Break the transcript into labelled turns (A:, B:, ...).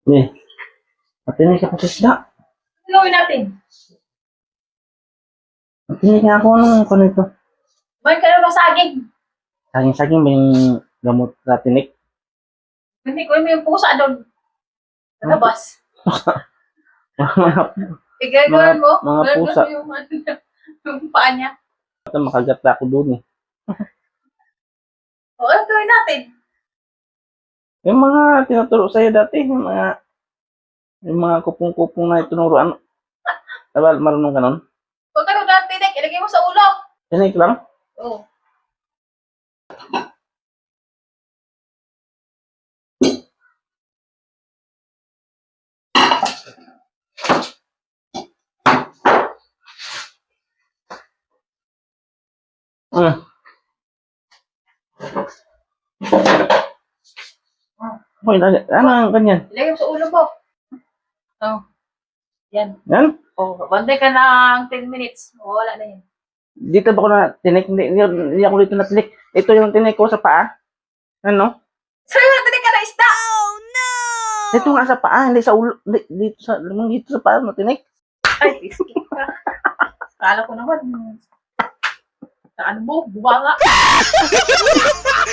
A: Eh, matinig ako sa isda.
B: Ano gawin natin?
A: Matinig nga ako ng kung ito.
B: Kumain ka na ng saging.
A: Saging-saging ba yung gamot na tinik?
B: Hindi ko yung pusa doon. Sa labas. Igagawin mo.
A: mga pusa.
B: Yung, yung paa niya.
A: Makagat ako doon eh.
B: O, ano gawin natin?
A: Yung mga tinuturo sa'yo dati, yung mga kupong-kupong na itunuruan. Diba, marunong ka nun?
B: Huwag ka nung tinik. Ilagay mo sa ulo.
A: Tinik lang?
B: Oo.
A: Hmm. Hoy, ano ang ganyan?
B: Ilagay mo sa ulo mo. Oh. Yan.
A: Yan?
B: Oh, bantay ka ng 10 minutes. O, wala na yan.
A: Dito ba ako na tinik? Hindi ako dito na tinik. Ito yung tinik ko sa paa. Ano?
B: Sabi mo na tinik ka na isda!
A: Ito nga sa paa, hindi sa ulo. Dito sa paa, matinik.
B: Ay, biscuit ka. Kala ko naman. Ano mo? Buwa nga.